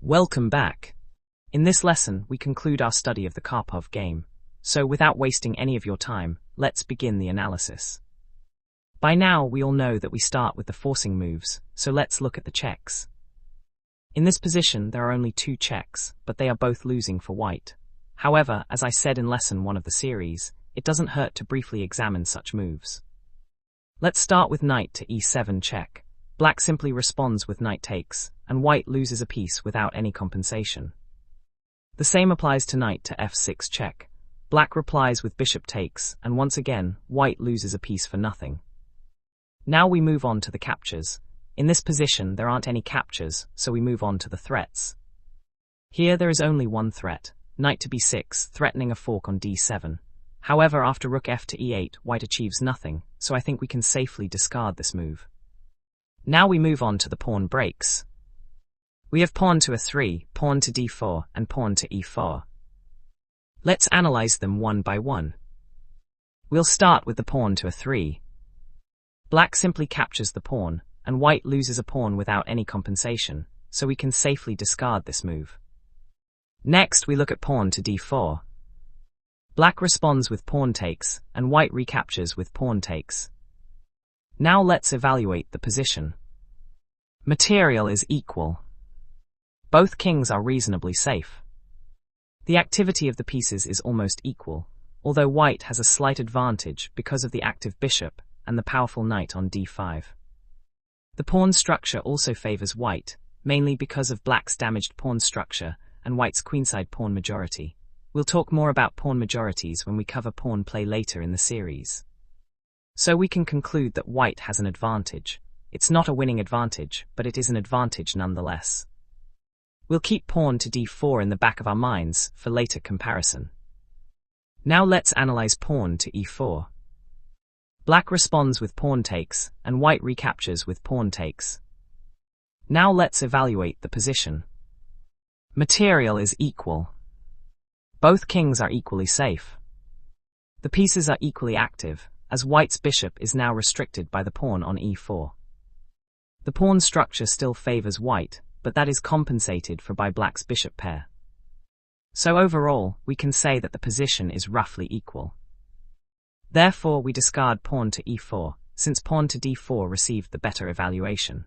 Welcome back. In this lesson, we conclude our study of the Karpov game. So without wasting any of your time, let's begin the analysis. By now, we all know that we start with the forcing moves, so let's look at the checks. In this position, there are only two checks, but they are both losing for white. However, as I said in lesson 1 of the series, it doesn't hurt to briefly examine such moves. Let's start with knight to e7 check. Black simply responds with knight takes, and white loses a piece without any compensation. The same applies to knight to f6 check. Black replies with bishop takes, and once again, white loses a piece for nothing. Now we move on to the captures. In this position, there aren't any captures, so we move on to the threats. Here there is only one threat, knight to b6, threatening a fork on d7. However, after rook f to e8, white achieves nothing, so I think we can safely discard this move. Now we move on to the pawn breaks. We have pawn to a3, pawn to d4, and pawn to e4. Let's analyze them one by one. We'll start with the pawn to a3. Black simply captures the pawn, and white loses a pawn without any compensation, so we can safely discard this move. Next, we look at pawn to d4. Black responds with pawn takes, and white recaptures with pawn takes. Now let's evaluate the position. Material is equal. Both kings are reasonably safe. The activity of the pieces is almost equal, although white has a slight advantage because of the active bishop and the powerful knight on d5. The pawn structure also favors white, mainly because of black's damaged pawn structure and white's queenside pawn majority. We'll talk more about pawn majorities when we cover pawn play later in the series. So we can conclude that white has an advantage. It's not a winning advantage, but it is an advantage nonetheless. We'll keep pawn to d4 in the back of our minds for later comparison. Now let's analyze pawn to e4. Black responds with pawn takes, and white recaptures with pawn takes. Now let's evaluate the position. Material is equal. Both kings are equally safe. The pieces are equally active, as white's bishop is now restricted by the pawn on e4. The pawn structure still favors white, but that is compensated for by black's bishop pair. So overall, we can say that the position is roughly equal. Therefore, we discard pawn to e4, since pawn to d4 received the better evaluation.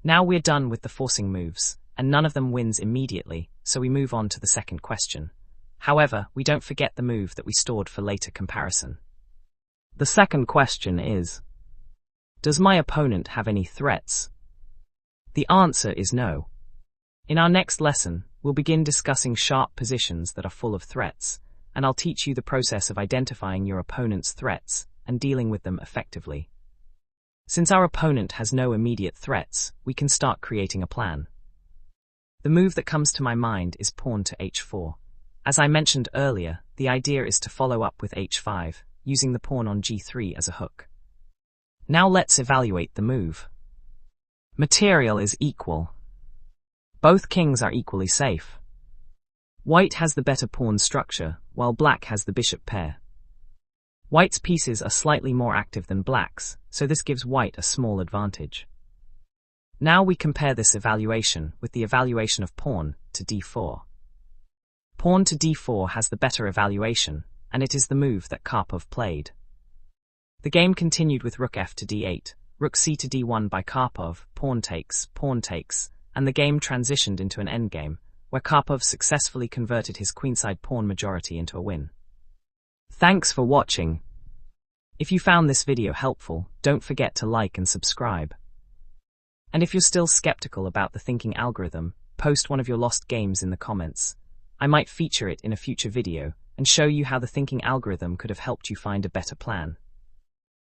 Now we're done with the forcing moves, and none of them wins immediately, so we move on to the second question. However, we don't forget the move that we stored for later comparison. The second question is, does my opponent have any threats? The answer is no. In our next lesson, we'll begin discussing sharp positions that are full of threats, and I'll teach you the process of identifying your opponent's threats and dealing with them effectively. Since our opponent has no immediate threats, we can start creating a plan. The move that comes to my mind is pawn to h4. As I mentioned earlier, the idea is to follow up with h5, using the pawn on g3 as a hook. Now let's evaluate the move. Material is equal. Both kings are equally safe. White has the better pawn structure, while black has the bishop pair. White's pieces are slightly more active than black's, so this gives white a small advantage. Now we compare this evaluation with the evaluation of pawn to d4. Pawn to d4 has the better evaluation, and it is the move that Karpov played. The game continued with rook f to d8, rook c to d1 by Karpov, pawn takes, and the game transitioned into an endgame, where Karpov successfully converted his queenside pawn majority into a win. Thanks for watching. If you found this video helpful, don't forget to like and subscribe. And if you're still skeptical about the thinking algorithm, post one of your lost games in the comments. I might feature it in a future video and show you how the thinking algorithm could have helped you find a better plan.